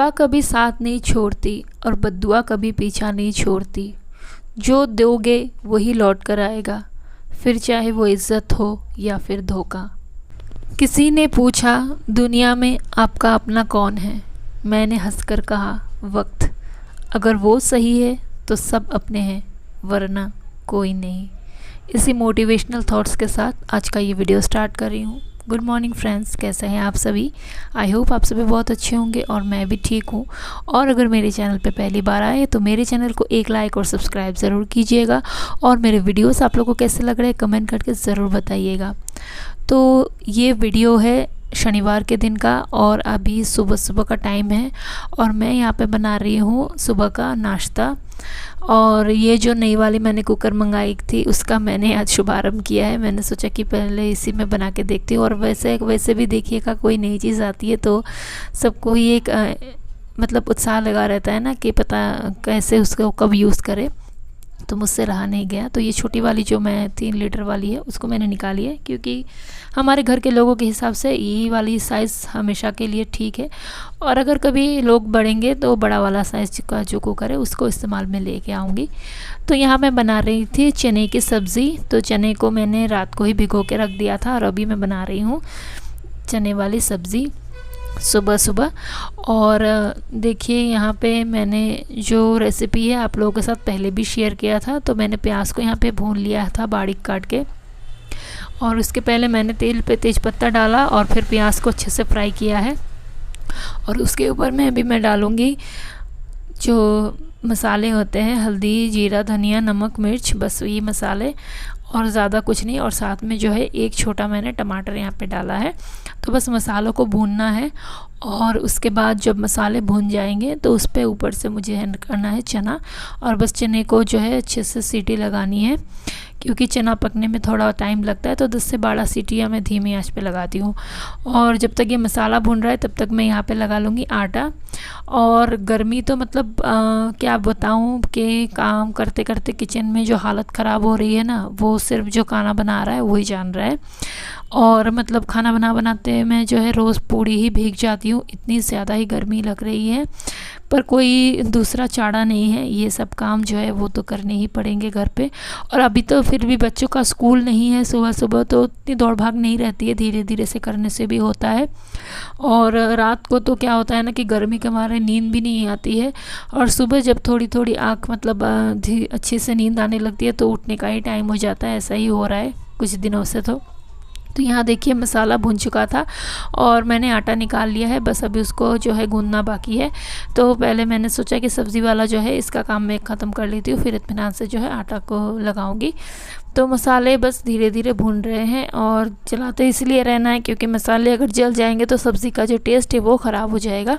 दुआ कभी साथ नहीं छोड़ती और बद्दुआ कभी पीछा नहीं छोड़ती। जो दोगे वही लौट कर आएगा, फिर चाहे वो इज़्ज़त हो या फिर धोखा। किसी ने पूछा दुनिया में आपका अपना कौन है, मैंने हंसकर कहा वक्त। अगर वो सही है तो सब अपने हैं, वरना कोई नहीं। इसी मोटिवेशनल थॉट्स के साथ आज का ये वीडियो स्टार्ट कर रही हूँ। गुड मॉर्निंग फ्रेंड्स, कैसे हैं आप सभी। आई होप आप सभी बहुत अच्छे होंगे और मैं भी ठीक हूँ। और अगर मेरे चैनल पे पहली बार आए तो मेरे चैनल को एक लाइक और सब्सक्राइब ज़रूर कीजिएगा। और मेरे वीडियोस आप लोगों को कैसे लग रहे हैं कमेंट करके ज़रूर बताइएगा। तो ये वीडियो है शनिवार के दिन का और अभी सुबह सुबह का टाइम है और मैं यहाँ पे बना रही हूँ सुबह का नाश्ता। और ये जो नई वाली मैंने कुकर मंगाई थी उसका मैंने आज शुभारंभ किया है। मैंने सोचा कि पहले इसी में बना के देखती हूँ। और वैसे भी देखिएगा, कोई नई चीज़ आती है तो सबको ही एक मतलब उत्साह लगा रहता है ना कि पता कैसे उसको कब यूज़ करें। तो मुझसे रहा नहीं गया, तो ये छोटी वाली जो मैं 3 लीटर वाली है उसको मैंने निकाली है, क्योंकि हमारे घर के लोगों के हिसाब से यही वाली साइज़ हमेशा के लिए ठीक है। और अगर कभी लोग बढ़ेंगे तो बड़ा वाला साइज़ का जो कुकर है उसको इस्तेमाल में लेके आऊँगी। तो यहाँ मैं बना रही थी चने की सब्ज़ी। तो चने को मैंने रात को ही भिगो के रख दिया था और अभी मैं बना रही हूँ चने वाली सब्ज़ी सुबह सुबह। और देखिए यहाँ पे मैंने जो रेसिपी है आप लोगों के साथ पहले भी शेयर किया था। तो मैंने प्याज को यहाँ पे भून लिया था बारीक काट के, और उसके पहले मैंने तेल पे तेज़पत्ता डाला और फिर प्याज को अच्छे से फ्राई किया है। और उसके ऊपर मैं डालूँगी जो मसाले होते हैं, हल्दी, जीरा, धनिया, नमक, मिर्च, बस ये मसाले और ज़्यादा कुछ नहीं। और साथ में जो है एक छोटा मैंने टमाटर यहाँ पे डाला है। तो बस मसालों को भूनना है और उसके बाद जब मसाले भून जाएंगे तो उस पे ऊपर से मुझे करना है चना। और बस चने को जो है अच्छे से सीटी लगानी है, क्योंकि चना पकने में थोड़ा टाइम लगता है। तो 10 से 12 सीटियाँ मैं धीमी आंच पे लगाती हूँ। और जब तक ये मसाला भून रहा है तब तक मैं यहाँ पे लगा लूँगी आटा। और गर्मी तो मतलब क्या बताऊँ कि काम करते करते किचन में जो हालत ख़राब हो रही है ना, वो सिर्फ जो खाना बना रहा है वही जान रहा है। और मतलब खाना बनाते मैं जो है रोज़ पूरी ही भीग जाती हूँ, इतनी ज़्यादा ही गर्मी लग रही है। पर कोई दूसरा चारा नहीं है, ये सब काम जो है वो तो करने ही पड़ेंगे घर पे। और अभी तो फिर भी बच्चों का स्कूल नहीं है सुबह सुबह, तो इतनी दौड़ भाग नहीं रहती है, धीरे धीरे से करने से भी होता है। और रात को तो क्या होता है ना कि गर्मी के मारे नींद भी नहीं आती है। और सुबह जब थोड़ी थोड़ी आँख मतलब अच्छे से नींद आने लगती है तो उठने का ही टाइम हो जाता है। ऐसा ही हो रहा है कुछ दिनों से। तो यहाँ देखिए मसाला भुन चुका था और मैंने आटा निकाल लिया है, बस अभी उसको जो है गूंदना बाकी है। तो पहले मैंने सोचा कि सब्ज़ी वाला जो है इसका काम मैं ख़त्म कर लेती हूँ, फिर इत्मीनान से जो है आटा को लगाऊंगी। तो मसाले बस धीरे धीरे भून रहे हैं और चलाते इसलिए रहना है क्योंकि मसाले अगर जल जाएंगे तो सब्ज़ी का जो टेस्ट है वो ख़राब हो जाएगा।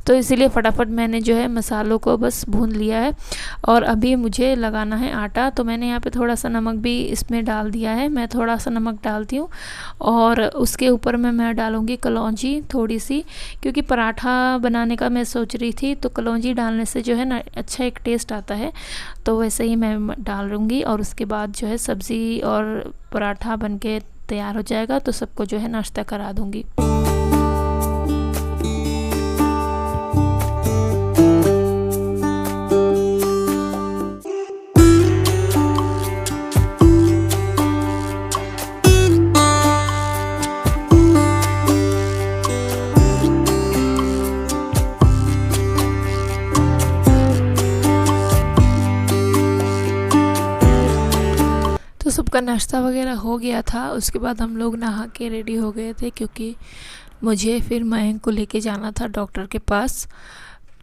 तो इसीलिए फटाफट मैंने जो है मसालों को बस भून लिया है। और अभी मुझे लगाना है आटा। तो मैंने यहाँ पे थोड़ा सा नमक भी इसमें डाल दिया है, मैं थोड़ा सा नमक डालती हूँ। और उसके ऊपर मैं डालूँगी कलौंजी थोड़ी सी, क्योंकि पराठा बनाने का मैं सोच रही थी। तो कलौंजी डालने से जो है ना अच्छा एक टेस्ट आता है, तो वैसे ही मैं डाल लूँगी। और उसके बाद जो है सब्ज़ी और पराठा बनके तैयार हो जाएगा तो सबको जो है नाश्ता करा दूँगी। तो सबका नाश्ता वगैरह हो गया था। उसके बाद हम लोग नहा के रेडी हो गए थे, क्योंकि मुझे फिर मयंक को लेके जाना था डॉक्टर के पास।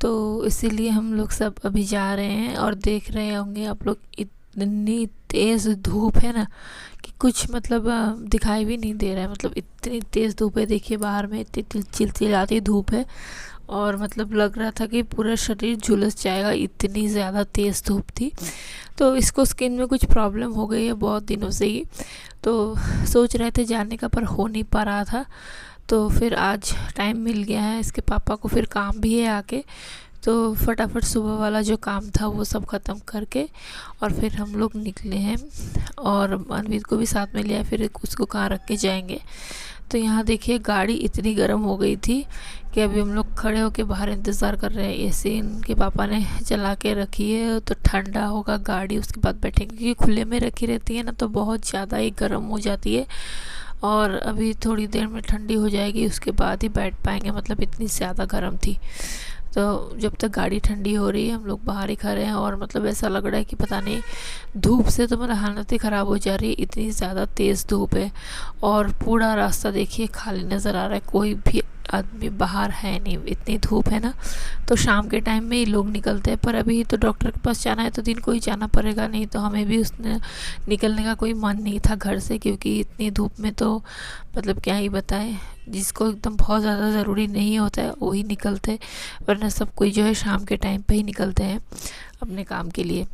तो इसीलिए हम लोग सब अभी जा रहे हैं। और देख रहे होंगे आप लोग इतनी तेज़ धूप है ना कि कुछ मतलब दिखाई भी नहीं दे रहा है। मतलब इतनी तेज़ धूप है, देखिए बाहर में इतनी चिलचिलाती धूप है और मतलब लग रहा था कि पूरा शरीर झुलस जाएगा, इतनी ज़्यादा तेज़ धूप थी। तो इसको स्किन में कुछ प्रॉब्लम हो गई है बहुत दिनों से ही। तो सोच रहे थे जाने का, पर हो नहीं पा रहा था। तो फिर आज टाइम मिल गया है, इसके पापा को फिर काम भी है आके। तो फटाफट सुबह वाला जो काम था वो सब ख़त्म करके और फिर हम लोग निकले हैं। और मनवीर को भी साथ में लिया, फिर उसको कहाँ रख के जाएंगे। तो यहाँ देखिए गाड़ी इतनी गर्म हो गई थी कि अभी हम लोग खड़े होकर बाहर इंतज़ार कर रहे हैं। एसी इनके पापा ने चला के रखी है तो ठंडा होगा गाड़ी, उसके बाद बैठेंगे, क्योंकि खुले में रखी रहती है ना तो बहुत ज़्यादा ही गर्म हो जाती है। और अभी थोड़ी देर में ठंडी हो जाएगी, उसके बाद ही बैठ पाएंगे, मतलब इतनी ज़्यादा गर्म थी। तो जब तक गाड़ी ठंडी हो रही है हम लोग बाहर ही खड़े हैं, और मतलब ऐसा लग रहा है कि पता नहीं धूप से तो मेरा हालत ही ख़राब हो जा रही है, इतनी ज़्यादा तेज़ धूप है। और पूरा रास्ता देखिए खाली नज़र आ रहा है, कोई भी आदमी बाहर है नहीं, इतनी धूप है ना। तो शाम के टाइम में ही लोग निकलते हैं, पर अभी तो डॉक्टर के पास जाना है तो दिन को ही जाना पड़ेगा, नहीं तो हमें भी उसने निकलने का कोई मन नहीं था घर से, क्योंकि इतनी धूप में तो मतलब क्या ही बताएं, जिसको एकदम बहुत ज़्यादा ज़रूरी नहीं होता है वही निकलते, वरना सब कोई जो है शाम के टाइम पे ही निकलते हैं अपने काम के लिए।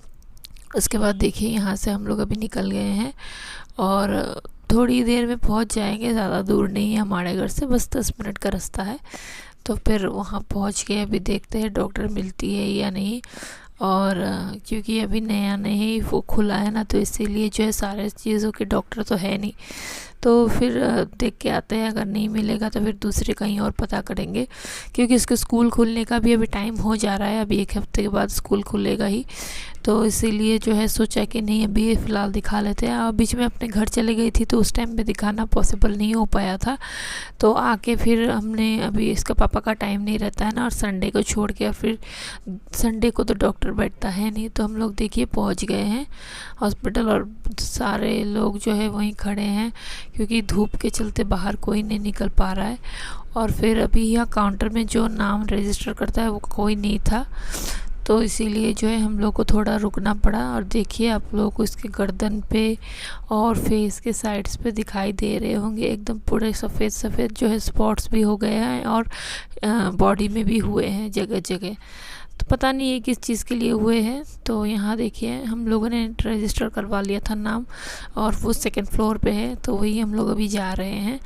उसके बाद देखिए यहाँ से हम लोग अभी निकल गए हैं और थोड़ी देर में पहुंच जाएंगे, ज़्यादा दूर नहीं है हमारे घर से, बस 10 मिनट का रास्ता है। तो फिर वहाँ पहुंच के अभी देखते हैं डॉक्टर मिलती है या नहीं। और क्योंकि अभी नया नहीं वो खुला है ना, तो इसीलिए जो है सारे चीज़ों के डॉक्टर तो है नहीं, तो फिर देख के आते हैं, अगर नहीं मिलेगा तो फिर दूसरे कहीं और पता करेंगे, क्योंकि इसके स्कूल खुलने का भी अभी टाइम हो जा रहा है, अभी 1 हफ्ते के बाद स्कूल खुलेगा ही। तो इसीलिए जो है सोचा कि नहीं अभी फ़िलहाल दिखा लेते हैं। और बीच में अपने घर चले गई थी तो उस टाइम पे दिखाना पॉसिबल नहीं हो पाया था, तो आके फिर हमने, अभी इसका पापा का टाइम नहीं रहता है ना, और संडे को छोड़ के, फिर संडे को तो डॉक्टर बैठता है नहीं, तो हम लोग देखिए पहुंच गए हैं हॉस्पिटल। और सारे लोग जो है वहीं खड़े हैं, क्योंकि धूप के चलते बाहर कोई नहीं निकल पा रहा है। और फिर अभी यहाँ काउंटर में जो नाम रजिस्टर करता है वो कोई नहीं था, तो इसीलिए जो है हम लोग को थोड़ा रुकना पड़ा। और देखिए आप लोगों को इसके गर्दन पे और फेस के साइड्स पे दिखाई दे रहे होंगे एकदम पूरे सफ़ेद सफ़ेद जो है स्पॉट्स भी हो गए हैं, और बॉडी में भी हुए हैं जगह जगह, तो पता नहीं ये किस चीज़ के लिए हुए हैं। तो यहाँ देखिए हम लोगों ने रजिस्टर करवा लिया था नाम, और वो 2nd फ्लोर पे है, तो वही हम लोग अभी जा रहे हैं।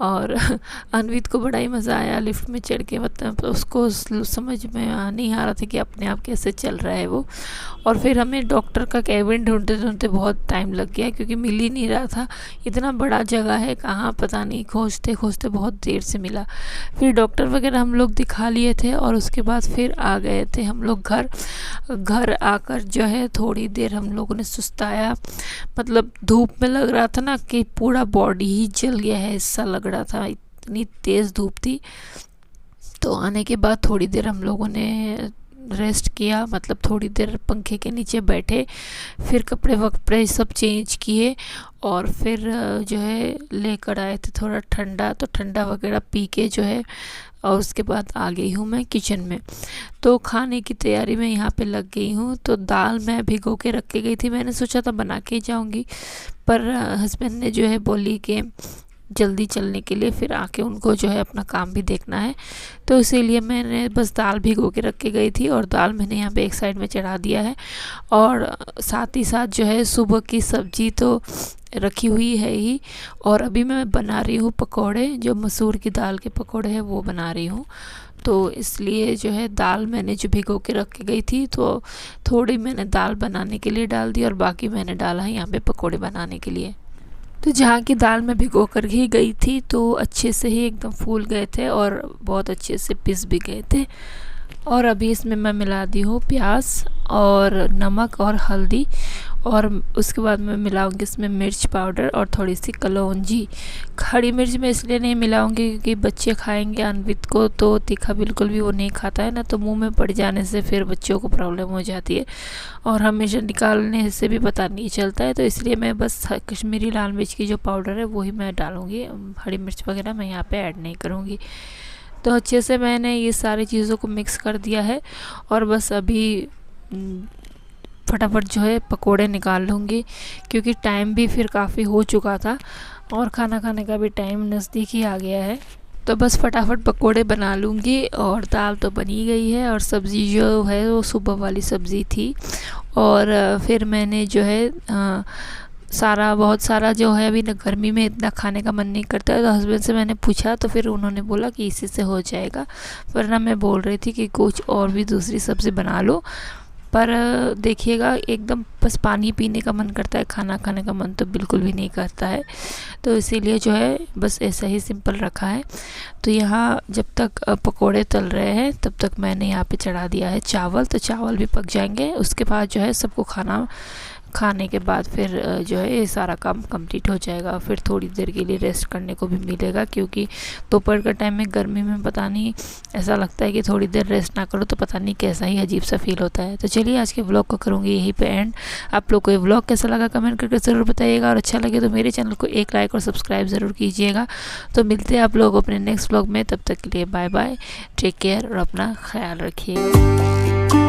और अनवित को बड़ा ही मज़ा आया लिफ्ट में चढ़ के, मतलब उसको समझ में नहीं आ रहा था कि अपने आप कैसे चल रहा है वो। और फिर हमें डॉक्टर का केबिन ढूंढते ढूंढते बहुत टाइम लग गया, क्योंकि मिल ही नहीं रहा था, इतना बड़ा जगह है कहाँ पता नहीं, खोजते खोजते बहुत देर से मिला। फिर डॉक्टर वगैरह हम लोग दिखा लिए थे, और उसके बाद फिर आ गए थे हम लोग घर आकर जो है थोड़ी देर हम लोगों ने सुस्ताया, मतलब धूप में लग रहा था ना कि पूरा बॉडी ही जल गया है ऐसा लग रहा था, इतनी तेज़ धूप थी। तो आने के बाद थोड़ी देर हम लोगों ने रेस्ट किया, मतलब थोड़ी देर पंखे के नीचे बैठे, फिर कपड़े सब चेंज किए, और फिर जो है लेकर आए थे थोड़ा ठंडा, तो ठंडा वगैरह पी के जो है, और उसके बाद आ गई हूँ मैं किचन में। तो खाने की तैयारी में यहाँ पे लग गई हूँ। तो दाल मैं भिगो के रख के गई थी, मैंने सोचा था बना के जाऊँगी, पर हस्बैंड ने जो है बोली कि जल्दी चलने के लिए, फिर आके उनको जो है अपना काम भी देखना है, तो इसीलिए मैंने बस दाल भिगो के रख के गई थी, और दाल मैंने यहाँ पे एक साइड में चढ़ा दिया है। और साथ ही साथ जो है सुबह की सब्ज़ी तो रखी हुई है ही, और अभी मैं बना रही हूँ पकोड़े, जो मसूर की दाल के पकोड़े हैं वो बना रही हूँ। तो इसलिए जो है दाल मैंने जो भिगो के रख के गई थी, तो थोड़ी मैंने दाल बनाने के लिए डाल दी, और बाकी मैंने डाला है यहाँ पे पकोड़े बनाने के लिए। तो जहाँ की दाल मैं भिगो कर ही गई थी तो अच्छे से ही एकदम फूल गए थे, और बहुत अच्छे से पिस भी गए थे। और अभी इसमें मैं मिला दी हूँ प्याज और नमक और हल्दी, और उसके बाद मैं मिलाऊंगी इसमें मिर्च पाउडर और थोड़ी सी कलौंजी। हरी मिर्च मैं इसलिए नहीं मिलाऊंगी क्योंकि बच्चे खाएंगे, अनवित को तो तीखा बिल्कुल भी वो नहीं खाता है ना, तो मुंह में पड़ जाने से फिर बच्चों को प्रॉब्लम हो जाती है, और हमेशा निकालने से भी पता नहीं चलता है। तो इसलिए मैं बस कश्मीरी लाल मिर्च की जो पाउडर है वही मैं डालूँगी, हरी मिर्च वगैरह मैं यहाँ पर ऐड नहीं करूँगी। तो अच्छे से मैंने ये सारी चीज़ों को मिक्स कर दिया है, और बस अभी फटाफट जो है पकोड़े निकाल लूँगी, क्योंकि टाइम भी फिर काफ़ी हो चुका था, और खाना खाने का भी टाइम नज़दीक ही आ गया है। तो बस फटाफट पकोड़े बना लूँगी, और दाल तो बनी गई है, और सब्ज़ी जो है वो सुबह वाली सब्ज़ी थी। और फिर मैंने जो है बहुत सारा जो है, अभी ना गर्मी में इतना खाने का मन नहीं करता है, तो हस्बैंड से मैंने पूछा तो फिर उन्होंने बोला कि इसी से हो जाएगा, वरना मैं बोल रही थी कि कुछ और भी दूसरी सब्ज़ी बना लो, पर देखिएगा एकदम बस पानी पीने का मन करता है, खाना खाने का मन तो बिल्कुल भी नहीं करता है। तो इसीलिए जो है बस ऐसा ही सिंपल रखा है। तो यहाँ जब तक पकोड़े तल रहे हैं तब तक मैंने यहाँ पे चढ़ा दिया है चावल। तो चावल भी पक जाएंगे, उसके बाद जो है सबको खाने के बाद फिर जो है ये सारा काम कंप्लीट हो जाएगा। फिर थोड़ी देर के लिए रेस्ट करने को भी मिलेगा, क्योंकि दोपहर का टाइम में गर्मी में पता नहीं ऐसा लगता है कि थोड़ी देर रेस्ट ना करो तो पता नहीं कैसा ही अजीब सा फील होता है। तो चलिए आज के व्लॉग को करूँगी यहीं पे एंड। आप लोग को ये व्लॉग कैसा लगा कमेंट करके ज़रूर बताइएगा, और अच्छा लगे तो मेरे चैनल को एक लाइक और सब्सक्राइब ज़रूर कीजिएगा। तो मिलते हैं आप लोग अपने नेक्स्ट व्लॉग में, तब तक के लिए बाय बाय, टेक केयर और अपना ख्याल रखिएगा।